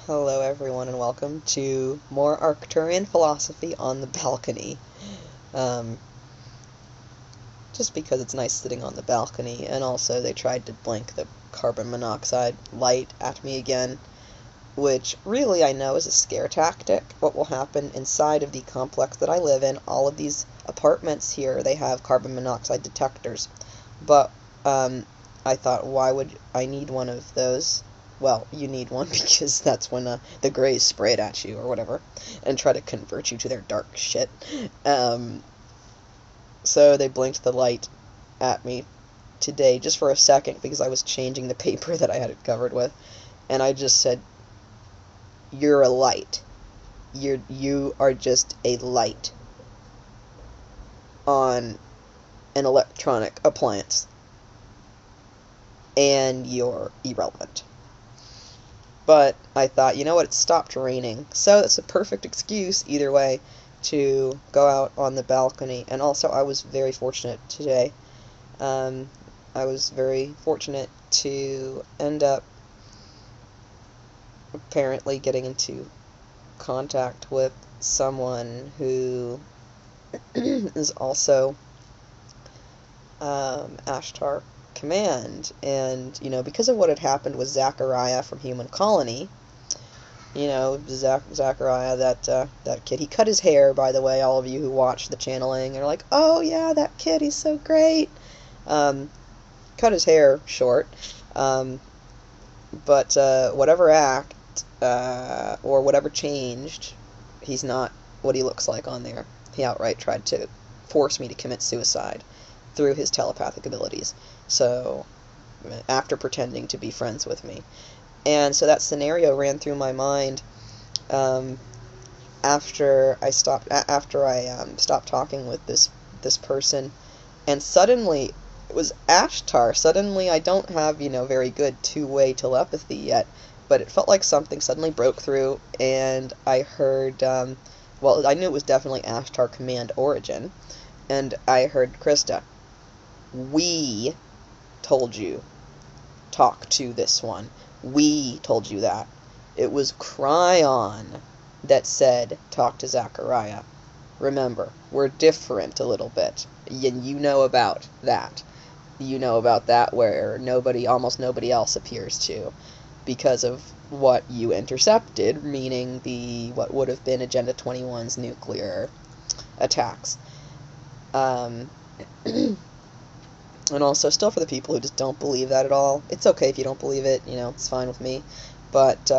Hello everyone and welcome to more Arcturian philosophy on the balcony. Um, just because it's nice sitting on the balcony, and also they tried to blink the carbon monoxide light at me again, which really I know is a scare tactic. What will happen inside of the complex that I live in, all of these apartments here, they have carbon monoxide detectors. But I thought, why would I need one of those? Well, you need one because that's when the Greys spray it at you or whatever and try to convert you to their dark shit. So they blinked the light at me today just for a second because I was changing the paper that I had it covered with, and I just said, "You're a light. You are just a light on an electronic appliance, and you're irrelevant." But I thought, you know what, it stopped raining, so that's a perfect excuse, either way, to go out on the balcony. And also, I was very fortunate today. I was very fortunate to end up apparently getting into contact with someone who is also Ashtar Command. And, because of what had happened with Zachariah from Human Colony, Zachariah, that kid, he cut his hair, by the way, all of you who watch the channeling are like, oh yeah, that kid, he's so great. Cut his hair short, but whatever act, or whatever changed, he's not what he looks like on there. He outright tried to force me to commit suicide through his telepathic abilities, so, after pretending to be friends with me. And so that scenario ran through my mind after I stopped talking with this person, and suddenly it was Ashtar. Suddenly I don't have very good two-way telepathy yet, but it felt like something suddenly broke through, and I heard well, I knew it was definitely Ashtar Command Origin, and I heard, "Krista, we told you talk to this one. We told you that. It was Cryon that said talk to Zachariah. Remember, we're different a little bit. And you know about that. You know about that where almost nobody else appears to, because of what you intercepted, meaning what would have been Agenda 21's nuclear attacks. And also, still for the people who just don't believe that at all, it's okay if you don't believe it, it's fine with me, but,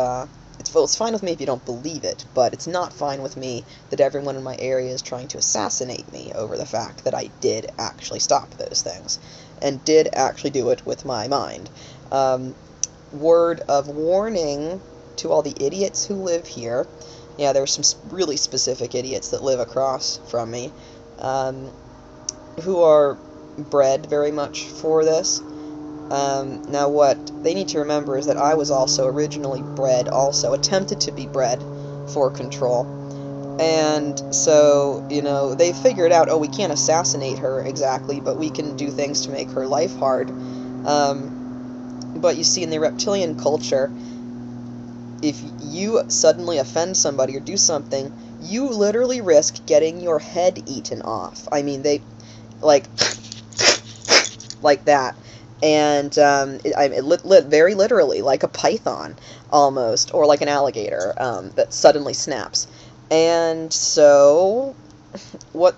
it's fine with me if you don't believe it, but it's not fine with me that everyone in my area is trying to assassinate me over the fact that I did actually stop those things, and did actually do it with my mind. Word of warning to all the idiots who live here. Yeah, there's some really specific idiots that live across from me, who are bred very much for this. Now what they need to remember is that I was also originally attempted to be bred for control. And so, they figured out, oh, we can't assassinate her exactly, but we can do things to make her life hard. But you see, in the reptilian culture, if you suddenly offend somebody or do something, you literally risk getting your head eaten off. I mean, they, like that, and very literally, like a python, almost, or like an alligator that suddenly snaps. And so, what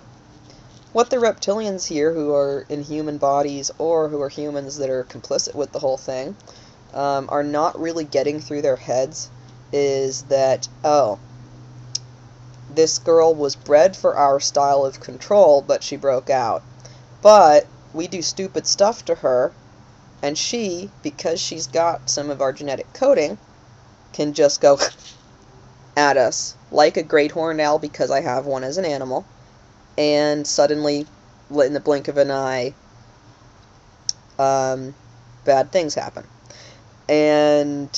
the reptilians here, who are in human bodies, or who are humans that are complicit with the whole thing, are not really getting through their heads, is that, oh, this girl was bred for our style of control, but she broke out. But we do stupid stuff to her, and she, because she's got some of our genetic coding, can just go at us like a great horned owl, because I have one as an animal, and suddenly, in the blink of an eye, bad things happen. And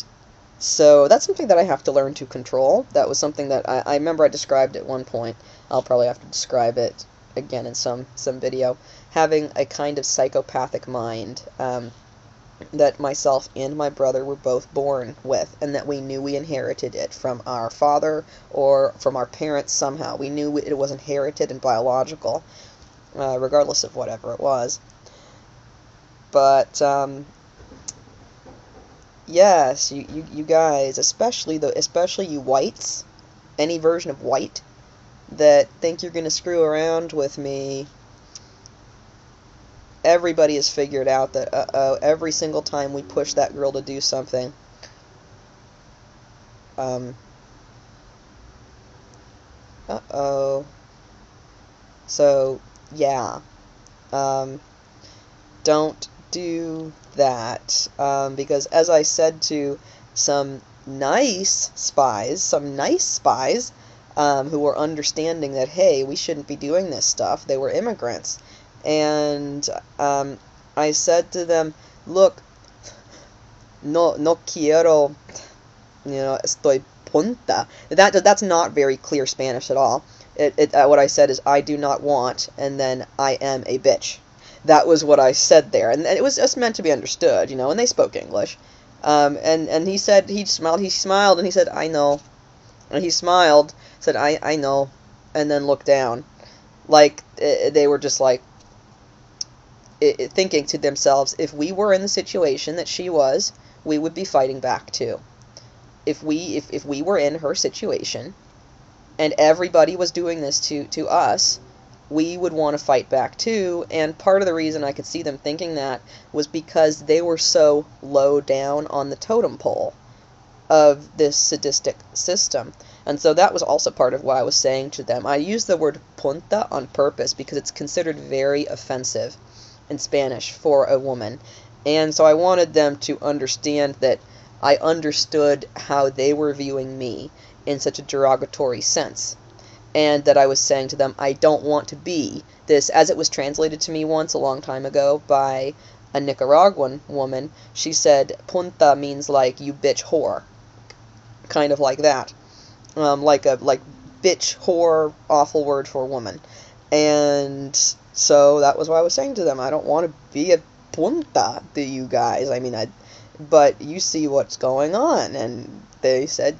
so that's something that I have to learn to control. That was something that I remember I described at one point. I'll probably have to describe it again in some video. Having a kind of psychopathic mind, that myself and my brother were both born with, and that we knew we inherited it from our father or from our parents somehow. We knew it was inherited and biological, regardless of whatever it was. But, yes, you guys, especially you whites, any version of white, that think you're going to screw around with me, everybody has figured out that, every single time we push that girl to do something, uh-oh. So, yeah. Don't do that. Because as I said to some nice spies, who were understanding that, hey, we shouldn't be doing this stuff. They were immigrants. And I said to them, look, no quiero, estoy punta. That's not very clear Spanish at all. What I said is, I do not want, and then I am a bitch. That was what I said there, and it was just meant to be understood, and they spoke English. And he said, he smiled, and he said, I know. And he smiled, said, I know, and then looked down. Like, they were just like, thinking to themselves, if we were in the situation that she was, we would be fighting back too. If we were in her situation, and everybody was doing this to us, we would want to fight back too. And part of the reason I could see them thinking that was because they were so low down on the totem pole of this sadistic system. And so that was also part of what I was saying to them. I use the word punta on purpose because it's considered very offensive in Spanish for a woman. And so I wanted them to understand that I understood how they were viewing me in such a derogatory sense. And that I was saying to them, I don't want to be this, as it was translated to me once a long time ago by a Nicaraguan woman. She said, punta means like, you bitch whore. Kind of like that. Like bitch, whore, awful word for woman. And so that was what I was saying to them. I don't want to be a punta to you guys. I mean, but you see what's going on. And they said,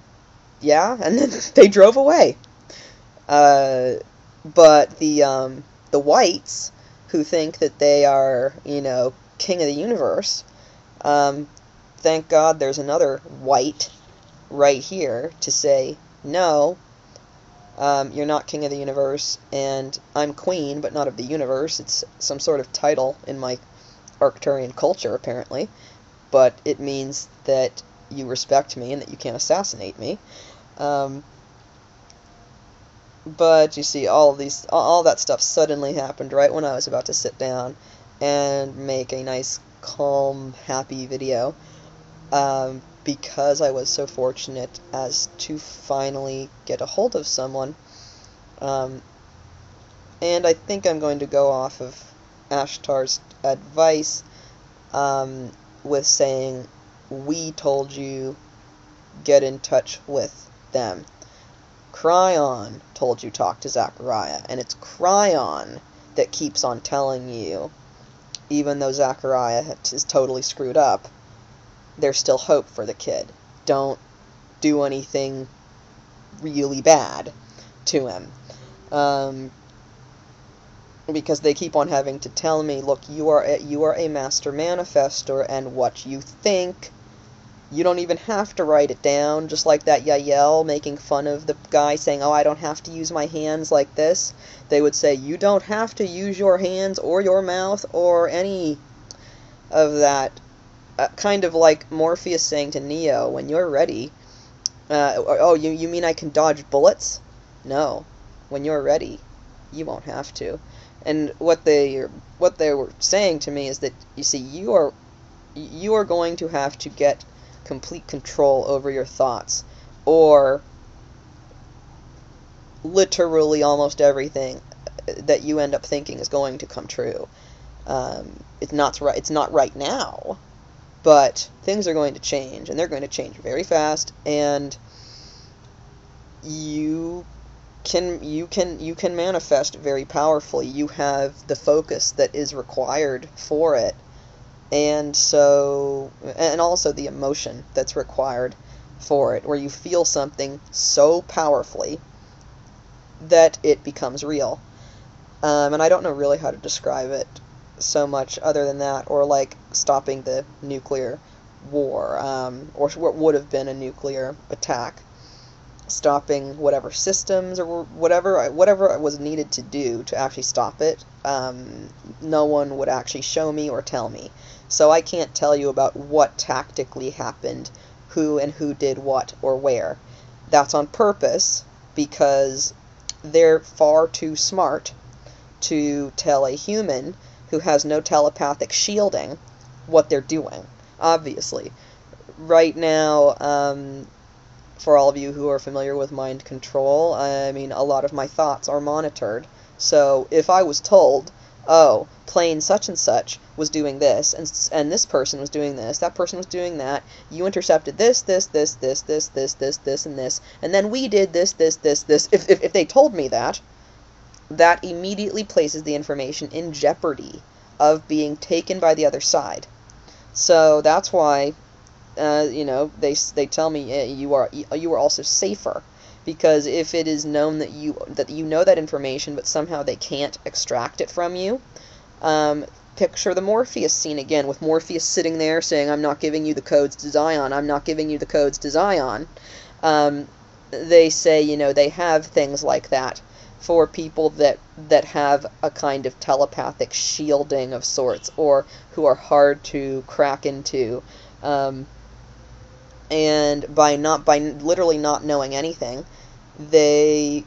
yeah, and then they drove away. But the whites, who think that they are, king of the universe, thank God there's another white right here to say, no, you're not king of the universe, and I'm queen, but not of the universe. It's some sort of title in my Arcturian culture, apparently, but it means that you respect me and that you can't assassinate me. But you see, all that stuff suddenly happened right when I was about to sit down and make a nice, calm, happy video, because I was so fortunate as to finally get a hold of someone. And I think I'm going to go off of Ashtar's advice, with saying, we told you, get in touch with them. Cryon told you talk to Zachariah, and it's Cryon that keeps on telling you, even though Zachariah is totally screwed up, there's still hope for the kid. Don't do anything really bad to him. Because they keep on having to tell me, look, you are a master manifestor, and what you think, you don't even have to write it down, just like that Yael making fun of the guy saying, oh, I don't have to use my hands like this. They would say, you don't have to use your hands or your mouth or any of that. Kind of like Morpheus saying to Neo, when you're ready, oh, you mean I can dodge bullets? No. When you're ready, you won't have to. And what they were saying to me is that, you see, you are going to have to get complete control over your thoughts, or literally almost everything that you end up thinking is going to come true. It's not right now, but things are going to change, and they're going to change very fast, and you can manifest very powerfully. You have the focus that is required for it. And so, and also the emotion that's required for it, where you feel something so powerfully that it becomes real. And I don't know really how to describe it so much other than that, or like stopping the nuclear war, or what would have been a nuclear attack, stopping whatever systems or whatever was needed to do to actually stop it. No one would actually show me or tell me, so I can't tell you about what tactically happened, who did what or where. That's on purpose because they're far too smart to tell a human who has no telepathic shielding what they're doing, obviously. Right now, for all of you who are familiar with mind control, I mean, a lot of my thoughts are monitored. So if I was told, oh, plane such and such was doing this, and this person was doing this, that person was doing that, you intercepted this, and then we did this, if they told me that, that immediately places the information in jeopardy of being taken by the other side. So that's why, they tell me you are also safer, because if it is known that you know that information, but somehow they can't extract it from you. Picture the Morpheus scene again, with Morpheus sitting there saying, "I'm not giving you the codes to Zion. I'm not giving you the codes to Zion." They say, they have things like that for people that have a kind of telepathic shielding of sorts, or who are hard to crack into. And by literally not knowing anything, they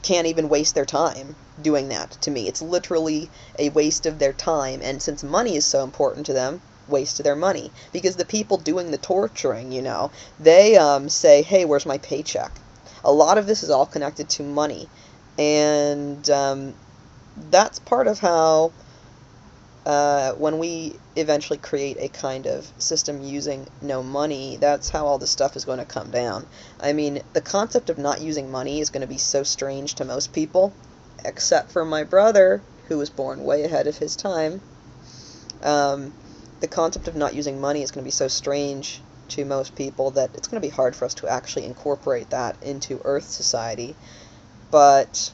can't even waste their time doing that. To me, it's literally a waste of their time, and since money is so important to them, waste of their money, because the people doing the torturing, they say, hey, where's my paycheck? A lot of this is all connected to money, and that's part of how when we eventually create a kind of system using no money, that's how all this stuff is going to come down. I mean, the concept of not using money is going to be so strange to most people, except for my brother, who was born way ahead of his time. The concept of not using money is going to be so strange to most people that it's going to be hard for us to actually incorporate that into Earth society. But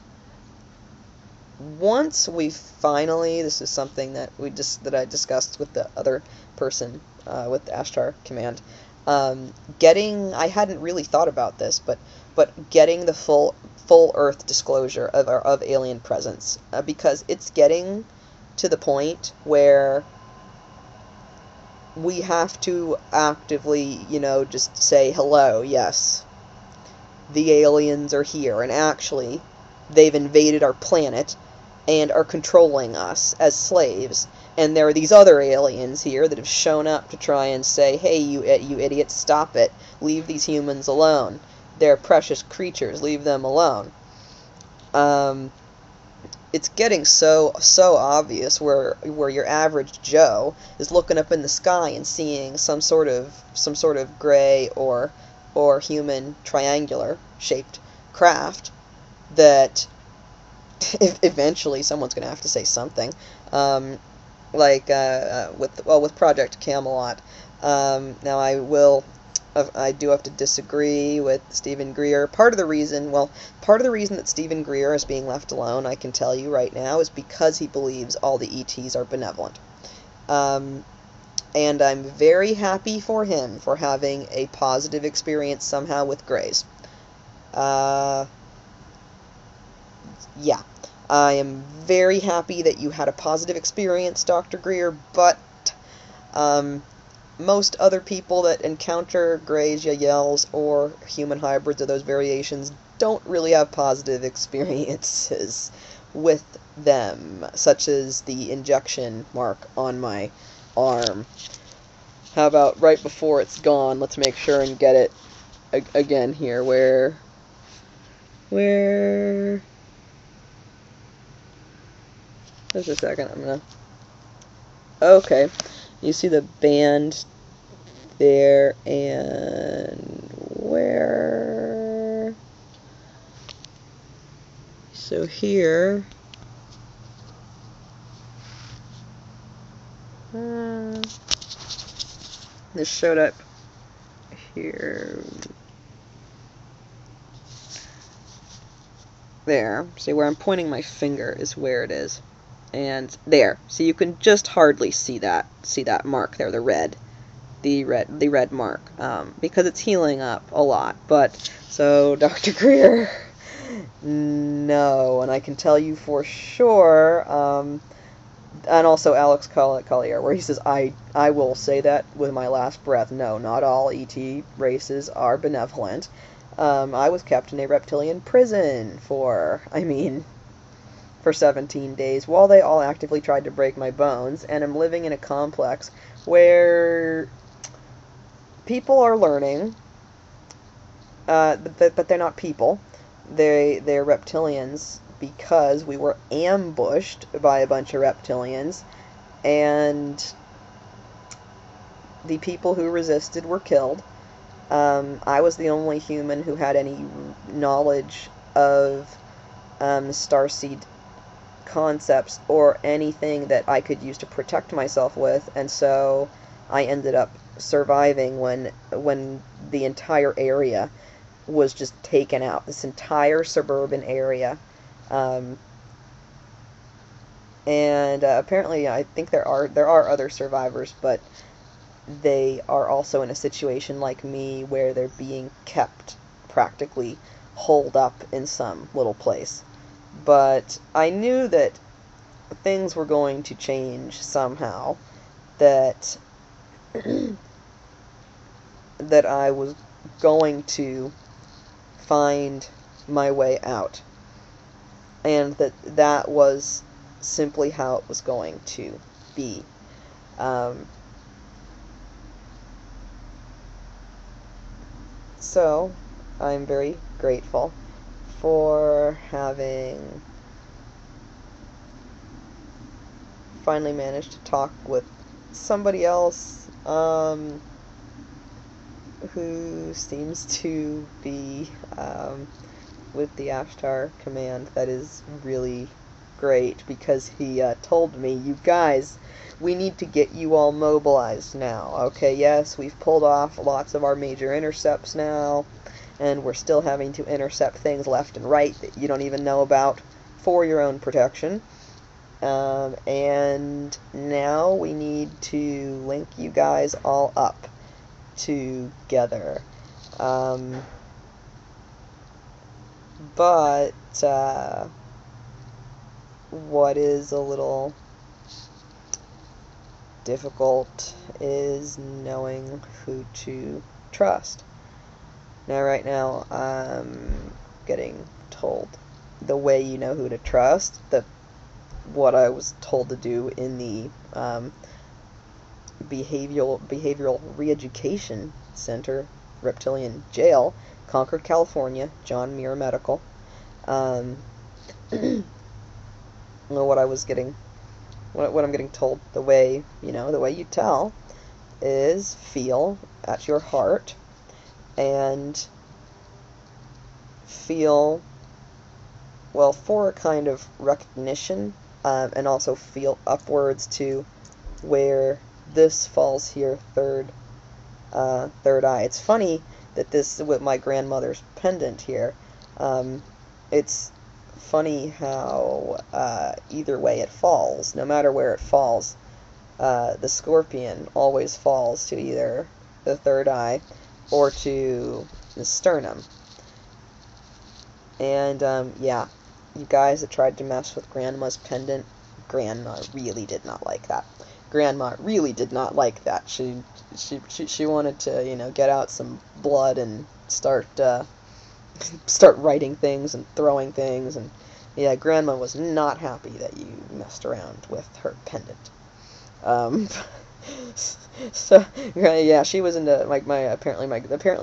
once we finally, this is something that I discussed with the other person, with the Ashtar command, I hadn't really thought about this, but getting the full Earth disclosure of alien presence, because it's getting to the point where we have to actively, just say, hello, yes, the aliens are here, and actually, they've invaded our planet and are controlling us as slaves. And there are these other aliens here that have shown up to try and say, hey, you idiots, stop it. Leave these humans alone. They're precious creatures. Leave them alone. It's getting so obvious where your average Joe is looking up in the sky and seeing some sort of gray or human triangular shaped craft that eventually someone's going to have to say something. With Project Camelot. Now I do have to disagree with Stephen Greer. Part of the reason that Stephen Greer is being left alone, I can tell you right now, is because he believes all the ETs are benevolent. And I'm very happy for him for having a positive experience somehow with Greys. Yeah. I am very happy that you had a positive experience, Dr. Greer, but most other people that encounter Greys, Yaels, or human hybrids of those variations don't really have positive experiences with them, such as the injection mark on my arm. How about right before it's gone, let's make sure and get it again here, where... Just a second, I'm gonna... Okay, you see the band there, and where... So here... it showed up here. There. See, where I'm pointing my finger is where it is. And there. So you can just hardly see that mark there, the red mark, because it's healing up a lot. But so Dr. Greer, no, and I can tell you for sure. And also Alex Collier, where he says, I will say that with my last breath. No, not all ET races are benevolent. I was kept in a reptilian prison for 17 days while they all actively tried to break my bones, and I'm living in a complex where people are learning, but they're not people. They're reptilians, because we were ambushed by a bunch of reptilians, and the people who resisted were killed. I was the only human who had any knowledge of starseed concepts or anything that I could use to protect myself with, and so I ended up surviving when the entire area was just taken out. This entire suburban area. Apparently, I think there are other survivors, but they are also in a situation like me where they're being kept practically holed up in some little place. But I knew that things were going to change somehow, that that I was going to find my way out, and that was simply how it was going to be. So I'm very grateful for having finally managed to talk with somebody else who seems to be with the Ashtar command. That is really great, because he told me, you guys, we need to get you all mobilized now. Okay, yes, we've pulled off lots of our major intercepts now, and we're still having to intercept things left and right that you don't even know about for your own protection. And now we need to link you guys all up together. But what is a little difficult is knowing who to trust. Now, right now, I'm getting told the way you know who to trust, what I was told to do in the behavioral re-education center, reptilian jail, Concord, California, John Muir Medical. What I'm getting told, the way you tell, is feel at your heart and feel, well, for a kind of recognition, and also feel upwards to where this falls here, third eye. It's funny that this, with my grandmother's pendant here, it's funny how either way it falls, no matter where it falls, the scorpion always falls to either the third eye or to the sternum. And yeah, you guys that tried to mess with Grandma's pendant, Grandma really did not like that. Grandma really did not like that. She wanted to, get out some blood and start writing things and throwing things, and yeah, Grandma was not happy that you messed around with her pendant. So yeah, she was into apparently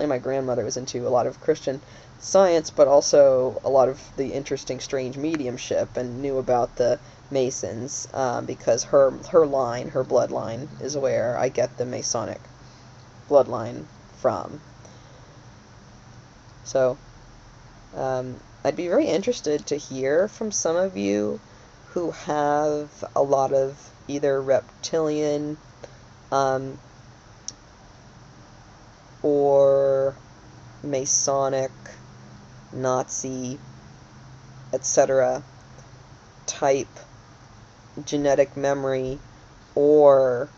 my grandmother was into a lot of Christian Science, but also a lot of the interesting strange mediumship, and knew about the Masons, because her bloodline is where I get the Masonic bloodline from. So I'd be very interested to hear from some of you who have a lot of either reptilian or Masonic, Nazi, etc. type genetic memory, or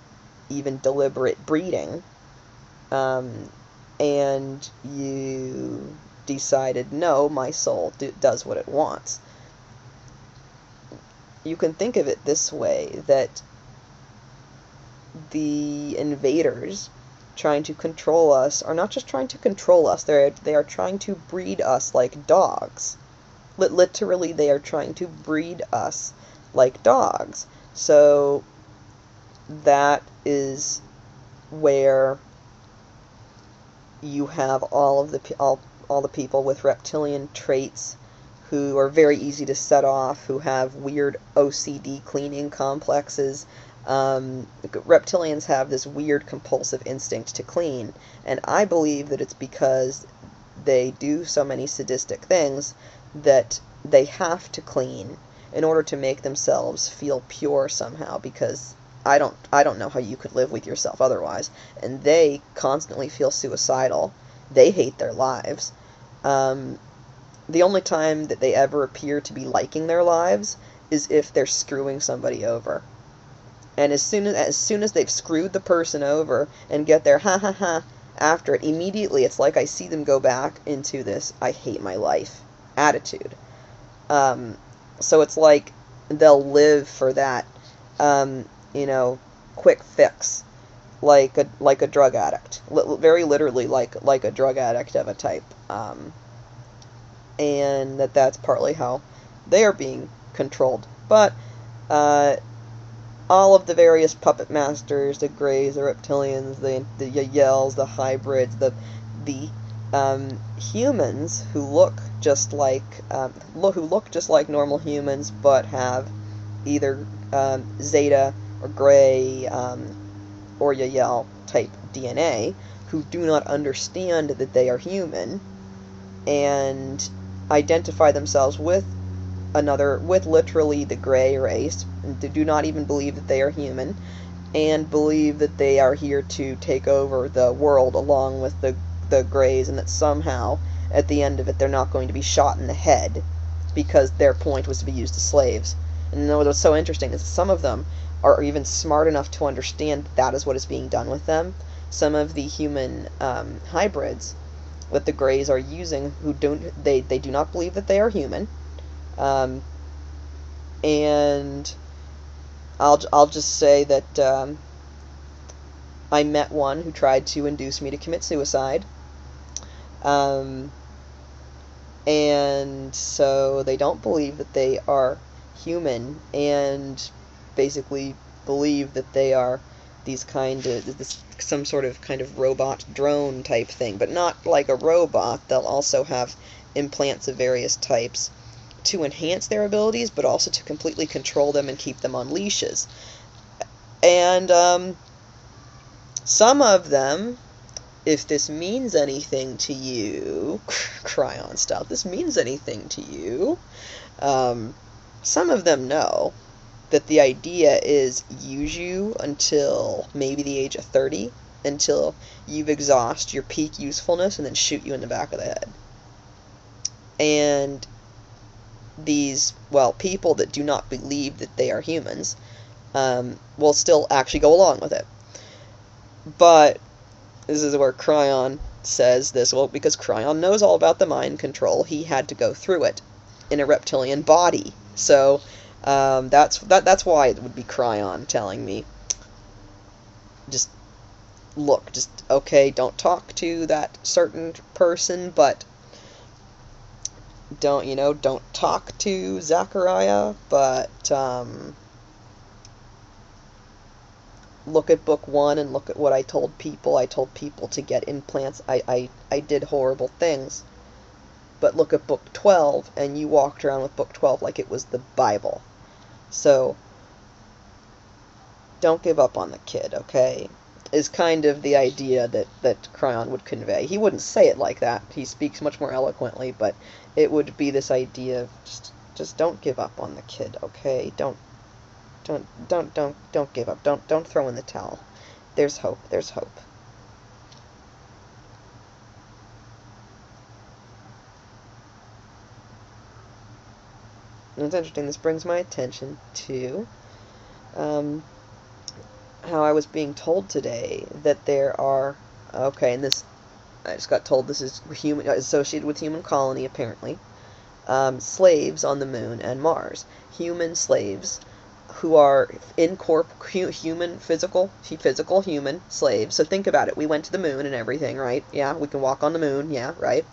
even deliberate breeding, and you decided, no, my soul does what it wants. You can think of it this way, that the invaders trying to control us are not just trying to control us, they are trying to breed us like dogs. Literally, they are trying to breed us like dogs. So that is where you have all the people with reptilian traits who are very easy to set off, who have weird OCD cleaning complexes. Reptilians have this weird compulsive instinct to clean, and I believe that it's because they do so many sadistic things that they have to clean in order to make themselves feel pure somehow, because I don't know how you could live with yourself otherwise. And they constantly feel suicidal. They hate their lives. The only time that they ever appear to be liking their lives is if they're screwing somebody over. And as soon as they've screwed the person over and get their ha ha ha after it, immediately it's like I see them go back into this I hate my life attitude. So it's like they'll live for that, quick fix, like a drug addict, very literally like a drug addict of a type, and that's partly how they are being controlled. But all of the various puppet masters, the Greys, the Reptilians, the Yaels, the hybrids, the humans who look just like normal humans, but have either Zeta or Grey or Yael type DNA, who do not understand that they are human, and identify themselves with literally the Grey race, and do not even believe that they are human, and believe that they are here to take over the world along with the Greys, and that somehow at the end of it they're not going to be shot in the head because their point was to be used as slaves. And what's so interesting is some of them are even smart enough to understand that is what is being done with them. Some of the human hybrids that the Greys are using, who they do not believe that they are human, and I'll just say that I met one who tried to induce me to commit suicide, and so they don't believe that they are human, and basically believe that they are some sort of kind of robot drone type thing, but not like a robot. They'll also have implants of various types to enhance their abilities, but also to completely control them and keep them on leashes. And some of them, if this means anything to you, Cryon style, if this means anything to you, some of them know that the idea is use you until maybe the age of 30, until you've exhausted your peak usefulness, and then shoot you in the back of the head. And these, people that do not believe that they are humans, will still actually go along with it. But this is where Cryon says this, because Cryon knows all about the mind control. He had to go through it in a reptilian body. So that's why it would be Cryon telling me, okay, don't talk to that certain person, but don't talk to Zachariah, but look at book 1 and look at what I told people. I told people to get implants. I did horrible things. But look at book 12, and you walked around with book 12 like it was the Bible. So, don't give up on the kid, okay? Is kind of the idea that Cryon would convey. He wouldn't say it like that. He speaks much more eloquently, but it would be this idea of just don't give up on the kid, okay? Don't give up. Don't throw in the towel. There's hope. There's hope. And it's interesting, this brings my attention to um, how I was being told today that there are, okay, and this, I just got told this is associated with human colony, apparently, slaves on the moon and Mars. Human slaves who are human, physical human slaves. So think about it. We went to the moon and everything, right? Yeah, we can walk on the moon, yeah, right?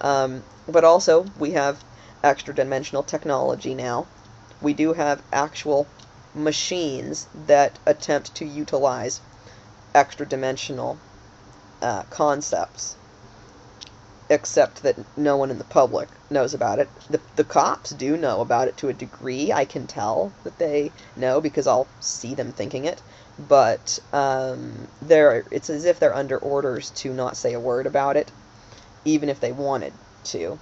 But also, we have extra-dimensional technology now. We do have actual machines that attempt to utilize extra-dimensional concepts, except that no one in the public knows about it. The cops do know about it to a degree. I can tell that they know because I'll see them thinking it. But it's as if they're under orders to not say a word about it, even if they wanted to.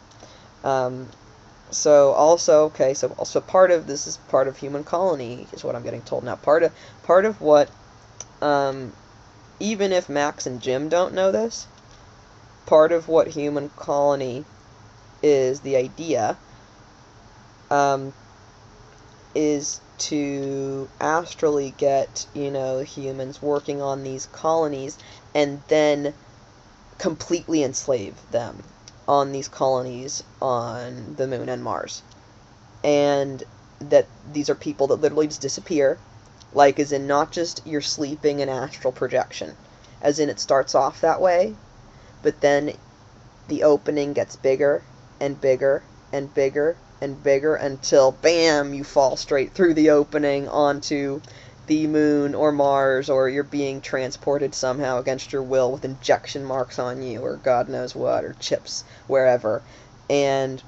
So also, okay, so also part of this is part of human colony is what I'm getting told now. Part of what, even if Max and Jim don't know this, part of what human colony is, the idea, is to astrally get, humans working on these colonies and then completely enslave them on these colonies on the moon and Mars. And that these are people that literally just disappear, like as in not just you're sleeping in astral projection, as in it starts off that way, but then the opening gets bigger and bigger and bigger and bigger until, bam, you fall straight through the opening onto the moon or Mars, or you're being transported somehow against your will with injection marks on you, or God knows what, or chips wherever, and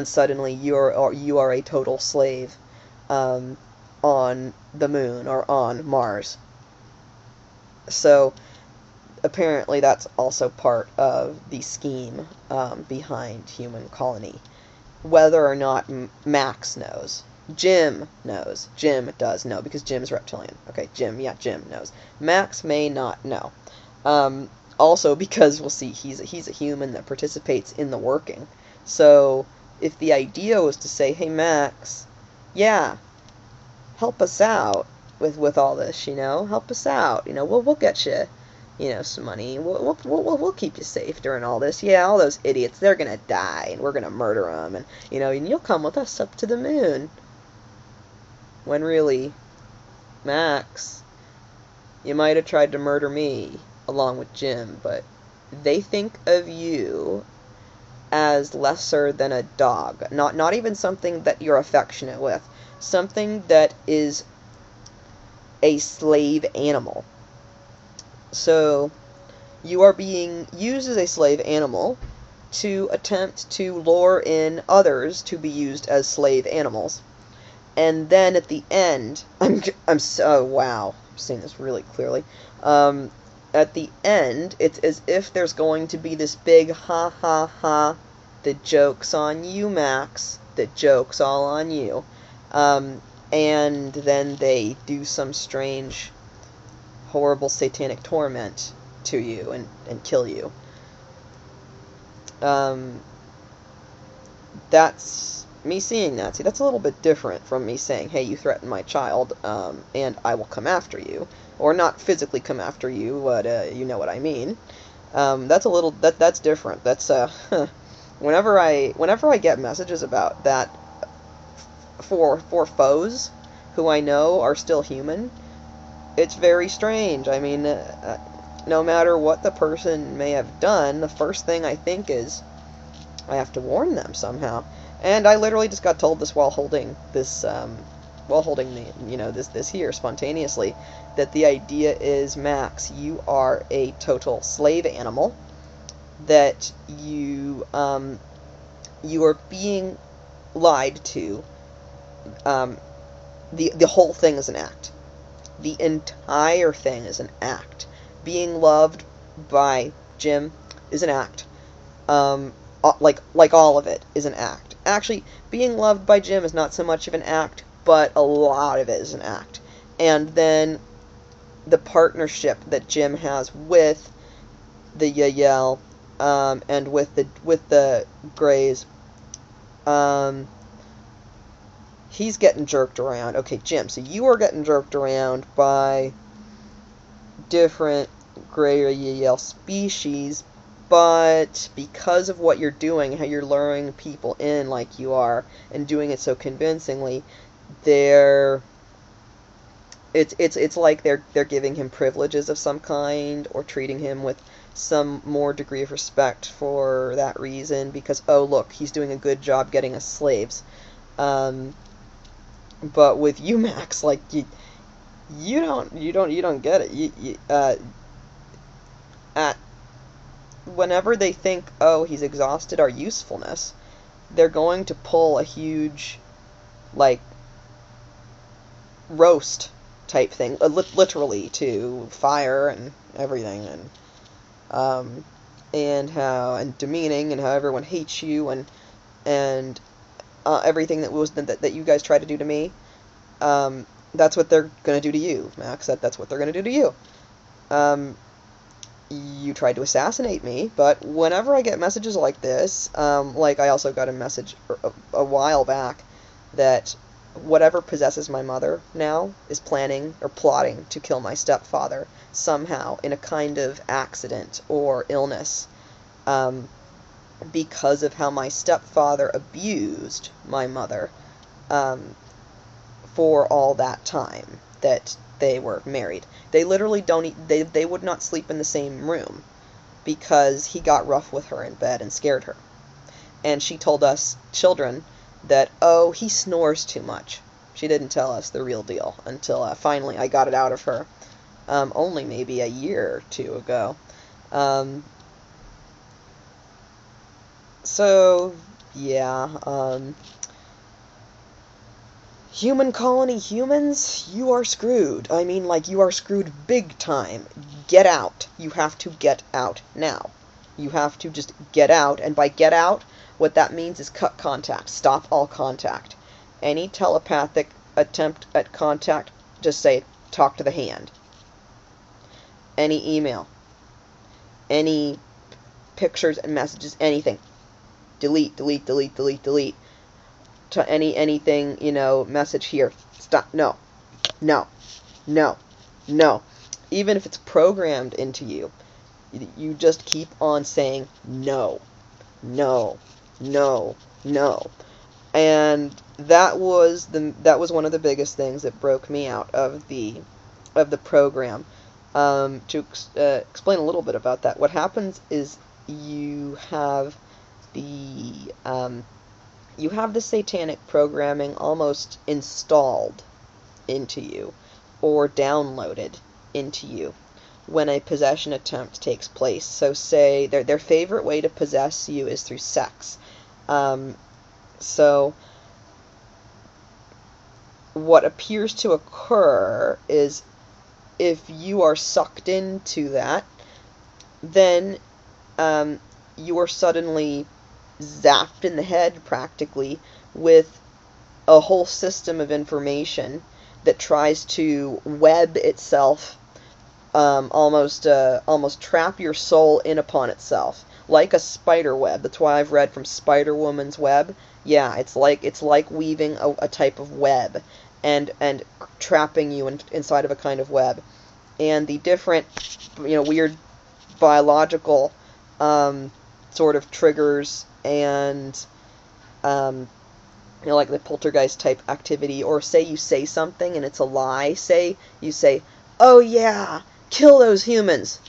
suddenly you are a total slave on the moon or on Mars. So apparently that's also part of the scheme behind human colony. Whether or not Max knows. Jim knows. Jim does know, because Jim's reptilian. Okay, Jim knows. Max may not know. Also because, we'll see, he's a human that participates in the working. So, if the idea was to say, hey Max, yeah, help us out with all this, help us out, we'll get you, some money. We'll keep you safe during all this. Yeah, all those idiots, they're gonna die, and we're gonna murder them, and, and you'll come with us up to the moon. When really, Max, you might have tried to murder me, along with Jim, but they think of you as lesser than a dog. Not even something that you're affectionate with. Something that is a slave animal. So, you are being used as a slave animal to attempt to lure in others to be used as slave animals. And then at the end, I'm so, wow, I'm seeing this really clearly. At the end, it's as if there's going to be this big ha ha ha, the joke's on you, Max, the joke's all on you. And then they do some strange, horrible satanic torment to you and kill you. That's me seeing that. See, that's a little bit different from me saying, hey, you threatened my child, and I will come after you. Or not physically come after you, but you know what I mean. That's different. That's, whenever I get messages about that for foes who I know are still human, it's very strange. I mean, no matter what the person may have done, the first thing I think is, I have to warn them somehow. And I literally just got told this while holding this, this here spontaneously, that the idea is, Max, you are a total slave animal, that you are being lied to. The whole thing is an act. The entire thing is an act. Being loved by Jim is an act. Like all of it is an act. Actually, being loved by Jim is not so much of an act, but a lot of it is an act. And then the partnership that Jim has with the Yael, and with the Greys, he's getting jerked around. Okay, Jim, so you are getting jerked around by different Greyer species, but because of what you're doing, how you're luring people in like you are, and doing it so convincingly, they're it's like they're giving him privileges of some kind, or treating him with some more degree of respect for that reason, because, oh look, he's doing a good job getting us slaves. Um, but with you, Max, like, you don't get it. At whenever they think, oh, he's exhausted our usefulness, they're going to pull a huge, like, roast type thing, literally, to fire and everything, um, and demeaning, and how everyone hates you, and everything that you guys try to do to me. That's what they're gonna do to you, Max. That's what they're gonna do to you. Um, you tried to assassinate me, but whenever I get messages like this, like I also got a message a while back that whatever possesses my mother now is planning or plotting to kill my stepfather somehow in a kind of accident or illness, um, because of how my stepfather abused my mother, um, for all that time that they were married. They literally they would not sleep in the same room because he got rough with her in bed and scared her. And she told us children that, oh, he snores too much. She didn't tell us the real deal until finally I got it out of her, only maybe a year or two ago. Um, so, yeah, human colony humans, you are screwed. I mean, like, you are screwed big time. Get out. You have to get out now. You have to just get out, and by get out, what that means is cut contact. Stop all contact. Any telepathic attempt at contact, just say, talk to the hand. Any email. Any pictures and messages, anything. Delete, delete, delete, delete, delete. To anything, message here. Stop. No. No. No. No. Even if it's programmed into you, you just keep on saying no. No. No. No. And that was one of the biggest things that broke me out of the program. To explain a little bit about that, what happens is you have the satanic programming almost installed into you, or downloaded into you, when a possession attempt takes place. So say their favorite way to possess you is through sex. So what appears to occur is, if you are sucked into that, then you are suddenly zapped in the head, practically, with a whole system of information that tries to web itself, almost trap your soul in upon itself, like a spider web. That's why I've read from Spider-Woman's web. Yeah, it's like weaving a type of web, and trapping you inside of a kind of web. And the different, weird biological, sort of triggers, and like the poltergeist type activity, or say you say something and it's a lie. Say you say, oh yeah, kill those humans.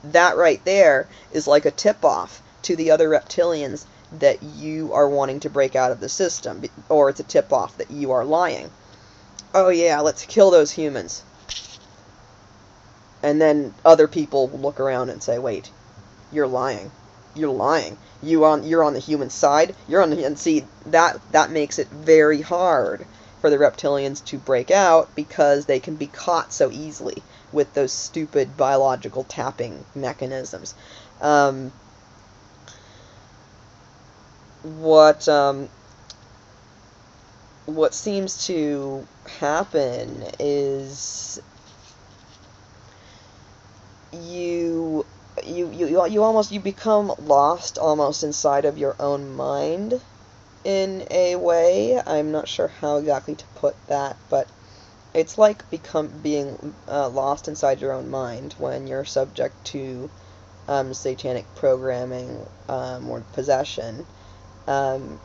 That right there is like a tip-off to the other reptilians that you are wanting to break out of the system, or it's a tip-off that you are lying. Oh yeah, let's kill those humans. And then other people will look around and say, wait, you're lying. You're lying. You're on the human side. And see, that makes it very hard for the reptilians to break out, because they can be caught so easily with those stupid biological tapping mechanisms. What seems to happen is you become lost almost inside of your own mind, in a way. I'm not sure how exactly to put that, but it's like being lost inside your own mind when you're subject to satanic programming or possession. Um,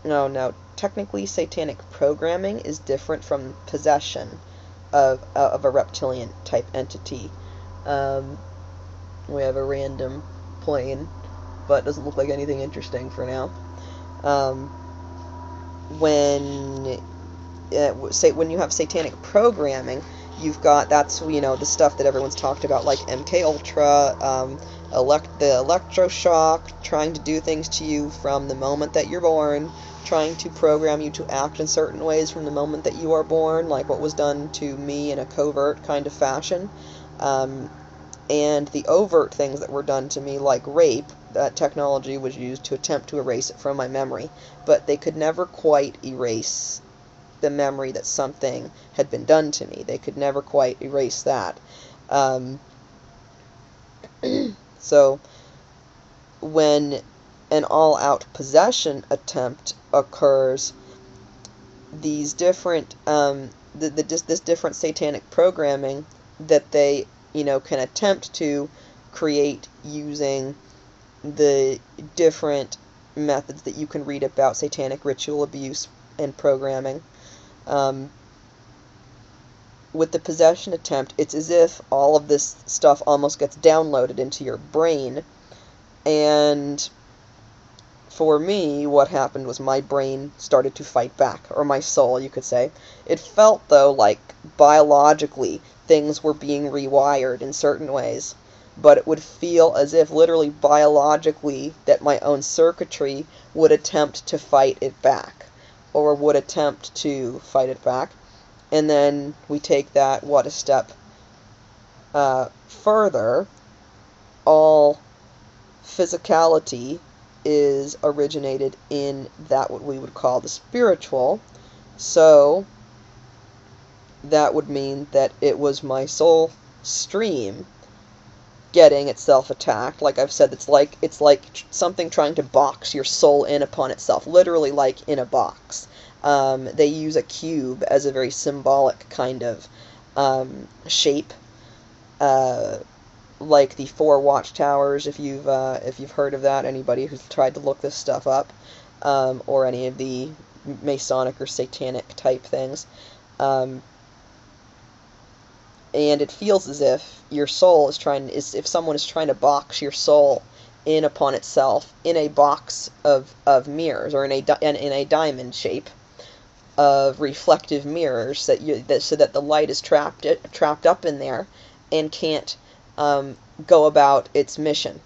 no, technically, satanic programming is different from possession of a reptilian type entity. Um, we have a random plane, but it doesn't look like anything interesting for now. Um, when say when you have satanic programming, you've got that's the stuff that everyone's talked about, like MK Ultra, the electroshock, trying to do things to you from the moment that you're born, trying to program you to act in certain ways from the moment that you are born, like what was done to me in a covert kind of fashion. And the overt things that were done to me, like rape, that technology was used to attempt to erase it from my memory, but they could never quite erase the memory that something had been done to me. They could never quite erase that. Um, so when an all-out possession attempt occurs, these different this different satanic programming that they can attempt to create using the different methods that you can read about satanic ritual abuse and programming. Um, with the possession attempt, it's as if all of this stuff almost gets downloaded into your brain. And for me, what happened was my brain started to fight back, or my soul, you could say. It felt, though, like biologically things were being rewired in certain ways. But it would feel as if, literally biologically, that my own circuitry would attempt to fight it back, or would attempt to fight it back. And then we take that, a step further. All physicality is originated in that what we would call the spiritual. So that would mean that it was my soul stream getting itself attacked. Like I've said, it's like something trying to box your soul in upon itself, literally like in a box. They use a cube as a very symbolic kind of shape, like the four watchtowers. If you've heard of that, anybody who's tried to look this stuff up, or any of the Masonic or Satanic type things, and it feels as if your soul if someone is trying to box your soul in upon itself in a box of mirrors, or in a diamond shape of reflective mirrors, so that the light is trapped up in there and can't go about its mission,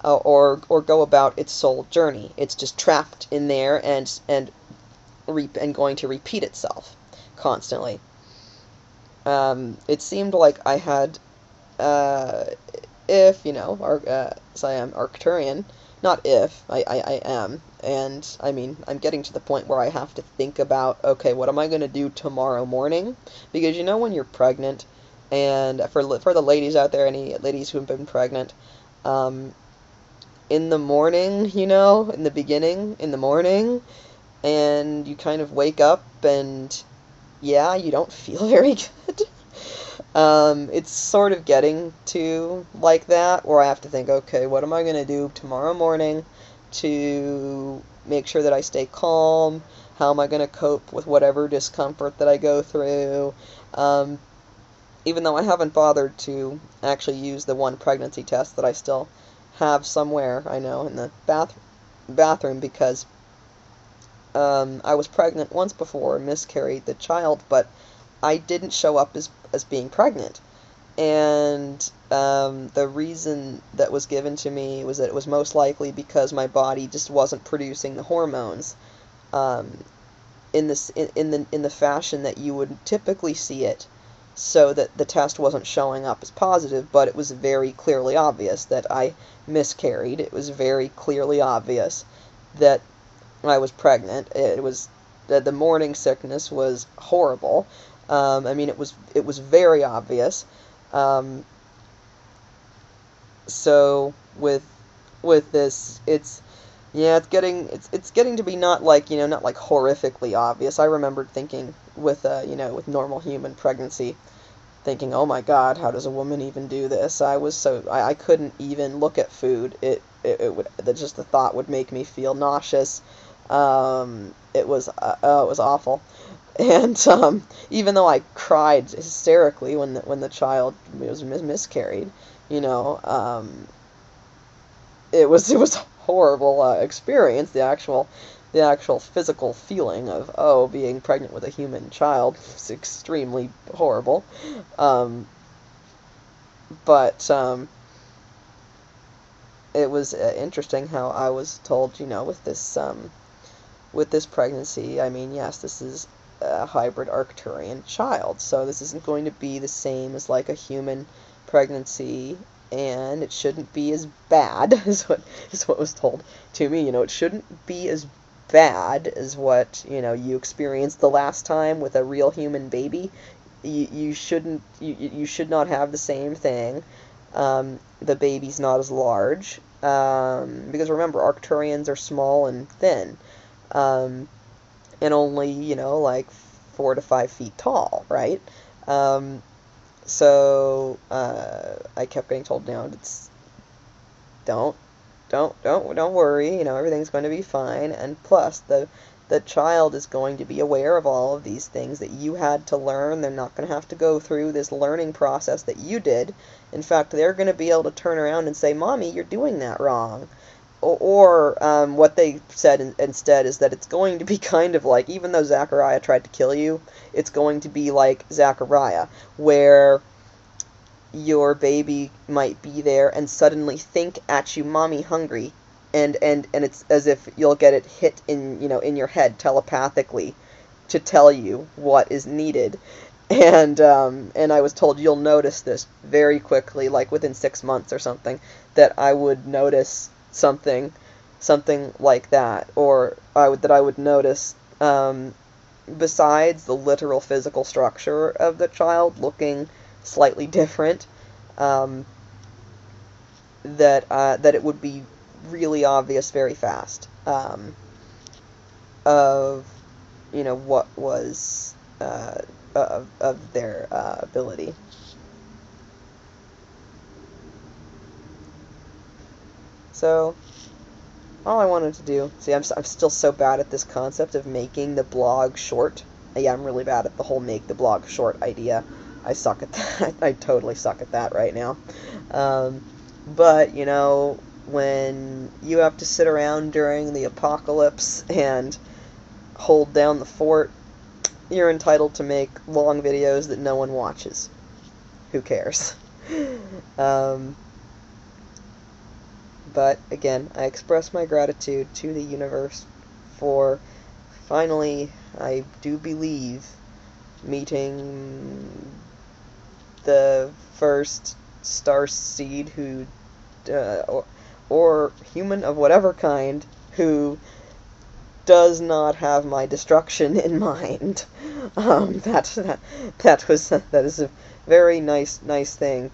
or go about its soul journey. It's just trapped in there and going to repeat itself constantly. It seemed like I had, if so I am Arcturian, not if, I am, and I mean, I'm getting to the point where I have to think about, okay, what am I going to do tomorrow morning? Because when you're pregnant, and for the ladies out there, any ladies who have been pregnant, in the morning, in the beginning, in the morning, and you kind of wake up, and yeah, you don't feel very good. It's sort of getting to like that, where I have to think, okay, what am I going to do tomorrow morning to make sure that I stay calm? How am I going to cope with whatever discomfort that I go through? Even though I haven't bothered to actually use the one pregnancy test that I still have somewhere, I know, in the bathroom, because I was pregnant once before and miscarried the child, but I didn't show up as being pregnant. And the reason that was given to me was that it was most likely because my body just wasn't producing the hormones in the fashion that you would typically see it, so that the test wasn't showing up as positive. But it was very clearly obvious that I miscarried. It was very clearly obvious that I was pregnant. It was the morning sickness was horrible. I mean, it was very obvious. So with this, Yeah, it's getting to be not like, not like horrifically obvious. I remembered thinking with with normal human pregnancy, thinking, "Oh my God, how does a woman even do this?" I couldn't even look at food. It would just the thought would make me feel nauseous. It was awful. And even though I cried hysterically when the child was miscarried, you know, it was a horrible experience. The actual physical feeling of being pregnant with a human child was extremely horrible. Um, but it was interesting how I was told, with this pregnancy. I mean, yes, this is a hybrid Arcturian child, so this isn't going to be the same as like a human pregnancy, and it shouldn't be as bad is what was told to me. It shouldn't be as bad as what you experienced the last time with a real human baby. You shouldn't you should not have the same thing. The baby's not as large, because remember, Arcturians are small and thin, um, and only, like 4 to 5 feet tall, right? Um, so I kept getting told, no, don't, don't worry, everything's going to be fine. And plus, the child is going to be aware of all of these things that you had to learn. They're not going to have to go through this learning process that you did. In fact, they're going to be able to turn around and say, "Mommy, you're doing that wrong." Or what they said instead is that it's going to be kind of like, even though Zachariah tried to kill you, it's going to be like Zachariah, where your baby might be there and suddenly think at you, "Mommy, hungry," and it's as if you'll get it hit in your head telepathically to tell you what is needed. And I was told you'll notice this very quickly, like within 6 months or something, that I would notice something like that, or I would notice, besides the literal physical structure of the child looking slightly different, um, that it would be really obvious very fast, of what was, of their ability. So all I wanted to do, see, I'm still so bad at this concept of making the blog short. Yeah, I'm really bad at the whole make the blog short idea. I suck at that. I totally suck at that right now. Um, but, when you have to sit around during the apocalypse and hold down the fort, you're entitled to make long videos that no one watches. Who cares? Um, But again, I express my gratitude to the universe for finally, I do believe, meeting the first star seed who, or human of whatever kind, who does not have my destruction in mind. That is a very nice thing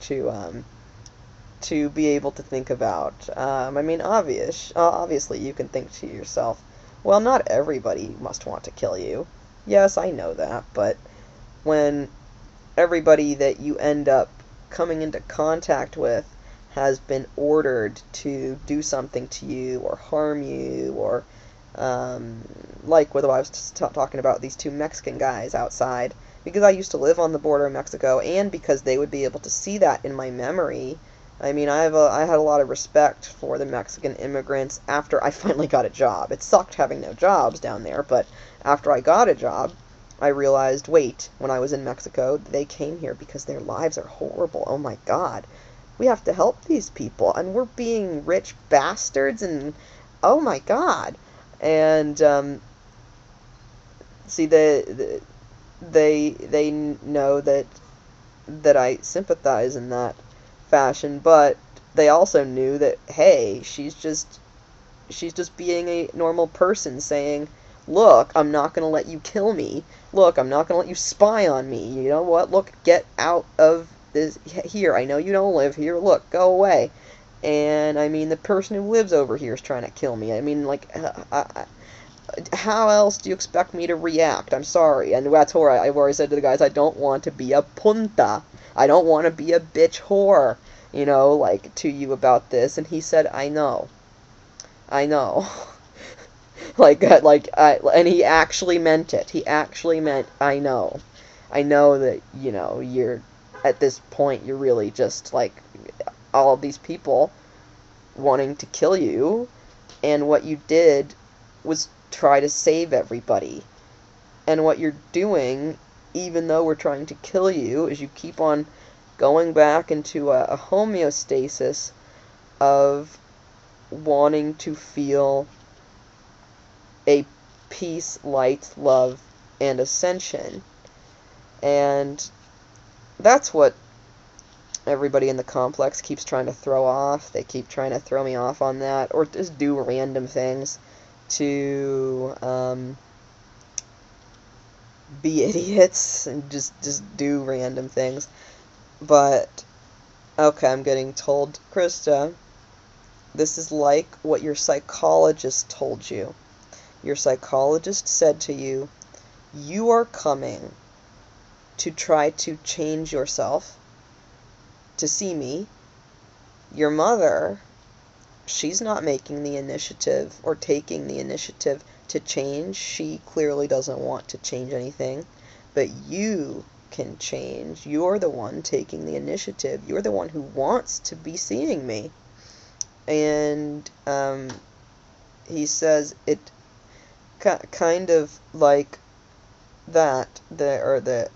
to be able to think about. I mean, obviously, you can think to yourself, well, not everybody must want to kill you. Yes, I know that, but when everybody that you end up coming into contact with has been ordered to do something to you or harm you, or like what I was talking about, these two Mexican guys outside, because I used to live on the border of Mexico, and because they would be able to see that in my memory. I mean, I had a lot of respect for the Mexican immigrants after I finally got a job. It sucked having no jobs down there, but after I got a job, I realized, wait, when I was in Mexico, they came here because their lives are horrible. Oh my God. We have to help these people, and we're being rich bastards, and oh my God. And see, they know that I sympathize in that fashion, but they also knew that, hey, she's just being a normal person saying, "Look, I'm not going to let you kill me. Look, I'm not going to let you spy on me. You know what? Look, get out of this. Here, I know you don't live here. Look, go away." And, I mean, the person who lives over here is trying to kill me. I mean, like, how else do you expect me to react? I'm sorry. And that's where I said to the guys, I don't want to be a punta. I don't want to be a bitch whore, you know, like, to you about this. And he said, I know. I know. And he actually meant it. He actually meant, I know. I know that, you know, you're, at this point, you're really just, like, all these people wanting to kill you, and what you did was try to save everybody. And what you're doing, even though we're trying to kill you, is you keep on going back into a homeostasis of wanting to feel a peace, light, love, and ascension. And that's what everybody in the complex keeps trying to throw off. They keep trying to throw me off on that, or just do random things to be idiots and just do random things. But, okay, I'm getting told, Krista, this is like what your psychologist told you. Your psychologist said to you, you are coming to try to change yourself to see me. Your mother, she's not making the initiative or taking the initiative to change. She clearly doesn't want to change anything. But you can change. You're the one taking the initiative. You're the one who wants to be seeing me. And he says it kind of like that. The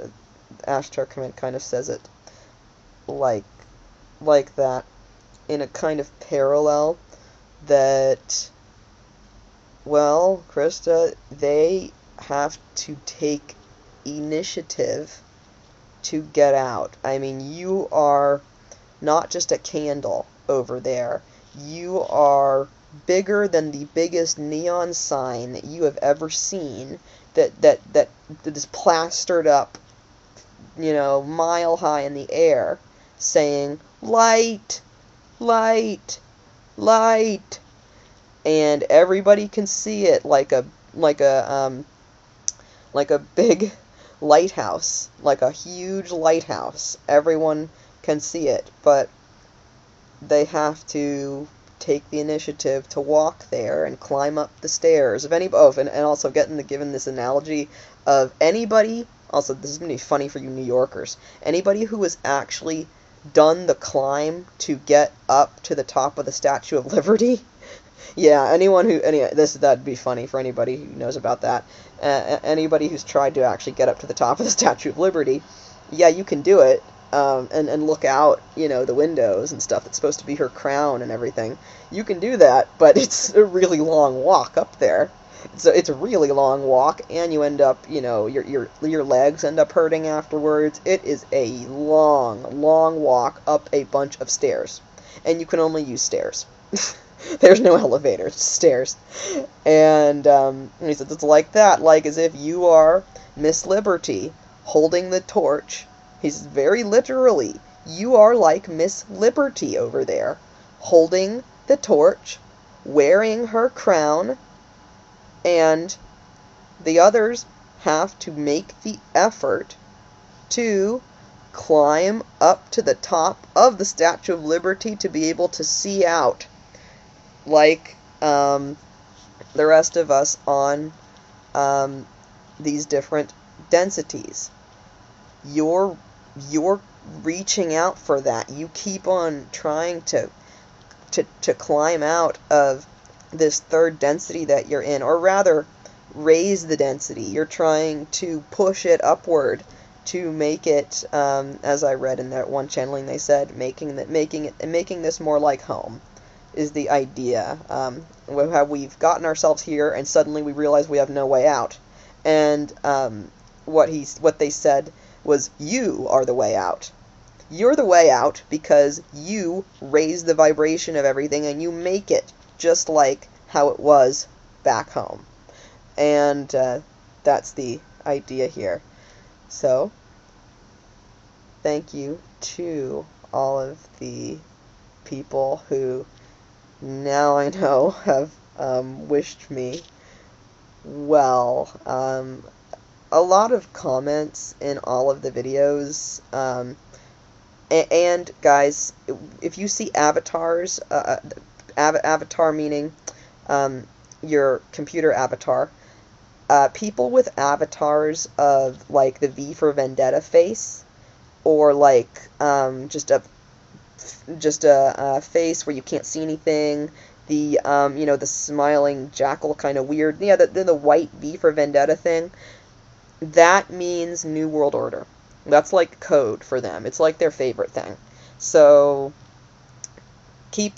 Ashtar command kind of says it like that, in a kind of parallel that, well, Krista, they have to take initiative to get out. I mean, you are not just a candle over there. You are bigger than the biggest neon sign that you have ever seen that is plastered up, you know, mile high in the air, saying, light, light, light. And everybody can see it like a big lighthouse, like a huge lighthouse. Everyone can see it, but they have to take the initiative to walk there and climb up the stairs. And also given this analogy of anybody, also this is going to be funny for you New Yorkers, anybody who has actually done the climb to get up to the top of the Statue of Liberty. Yeah, that'd be funny for anybody who knows about that. Anybody who's tried to actually get up to the top of the Statue of Liberty, yeah, you can do it, and look out, you know, the windows and stuff. It's supposed to be her crown and everything. You can do that, but it's a really long walk up there. So it's a really long walk, and you end up, you know, your legs end up hurting afterwards. It is a long, long walk up a bunch of stairs, and you can only use stairs. There's no elevator, it's stairs. And he said, it's like that, like as if you are Miss Liberty holding the torch. He says, very literally, you are like Miss Liberty over there, holding the torch, wearing her crown, and the others have to make the effort to climb up to the top of the Statue of Liberty to be able to see out, like the rest of us on these different densities. You're reaching out for that. You keep on trying to climb out of this third density that you're in, or rather raise the density. You're trying to push it upward to make it, as I read in that one channeling, they said making this more like home is the idea. How we've gotten ourselves here, and suddenly we realize we have no way out. And what they said was, you are the way out. You're the way out because you raise the vibration of everything and you make it just like how it was back home. And that's the idea here. So, thank you to all of the people who now I know have wished me well. A lot of comments in all of the videos. And guys, if you see avatars, avatar meaning your computer avatar, people with avatars of like the V for Vendetta face, or like just a face where you can't see anything. The you know, the smiling jackal kind of weird. Yeah, the white V for Vendetta thing. That means New World Order. That's like code for them. It's like their favorite thing. So keep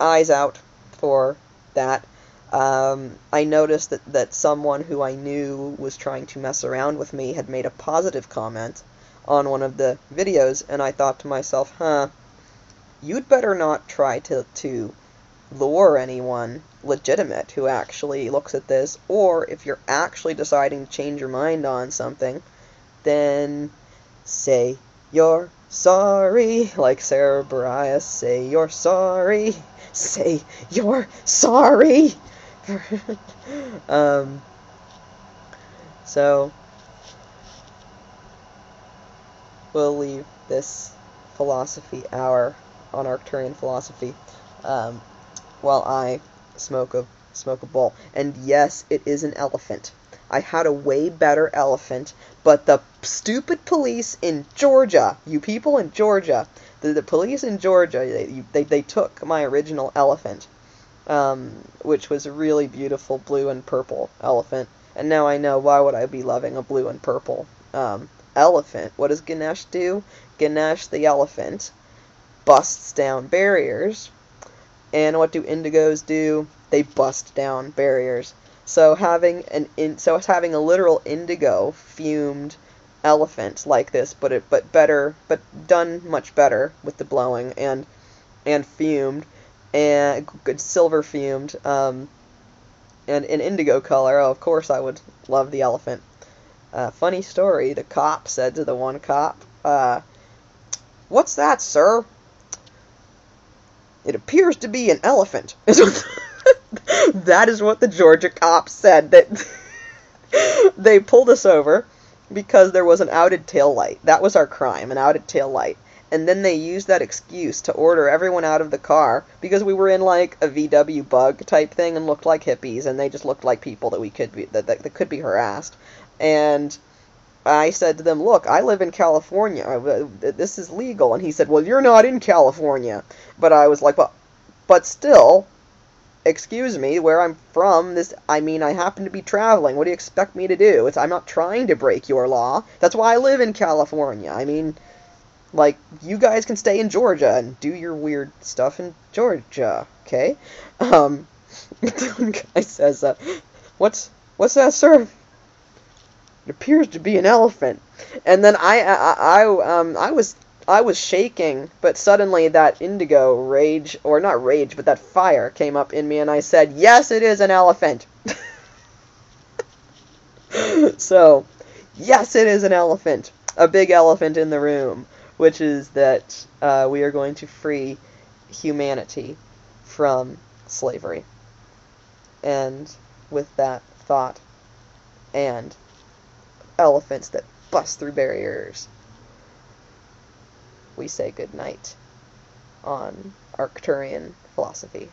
eyes out for that. I noticed that someone who I knew was trying to mess around with me had made a positive comment on one of the videos, and I thought to myself, you'd better not try to lure anyone legitimate who actually looks at this, or if you're actually deciding to change your mind on something, then say you're sorry, like Sarah Bareilles, say you're sorry, say you're sorry. So we'll leave this philosophy hour on Arcturian philosophy while I smoke a bowl. And yes, it is an elephant. I had a way better elephant, but the stupid police in Georgia, you people in Georgia, the police in Georgia, they took my original elephant, which was a really beautiful blue and purple elephant. And now I know why would I be loving a blue and purple elephant. What does Ganesh do? Ganesh the elephant busts down barriers. And what do indigos do? They bust down barriers. So having having a literal indigo fumed elephant like this, but done much better with the blowing and fumed and good silver fumed and in indigo color. Oh, of course I would love the elephant. Funny story. The cop said to the one cop, "What's that, sir?" "It appears to be an elephant." That is what the Georgia cops said. That they pulled us over because there was an outed tail light. That was our crime, an outed tail light. And then they used that excuse to order everyone out of the car because we were in like a VW bug type thing and looked like hippies, and they just looked like people that we could be that could be harassed. And I said to them, "Look, I live in California. This is legal." And he said, "Well, you're not in California." But I was like, but still, excuse me, where I'm from, I happen to be traveling. What do you expect me to do? I'm not trying to break your law. That's why I live in California. Like, you guys can stay in Georgia and do your weird stuff in Georgia, okay?" The one guy says, what's that, sir?" "It appears to be an elephant." And then I was shaking, but suddenly that indigo rage, or not rage, but that fire came up in me, and I said, "Yes, it is an elephant." So, yes, it is an elephant. A big elephant in the room, which is that we are going to free humanity from slavery. And with that thought, and elephants that bust through barriers, we say goodnight on Arcturian philosophy.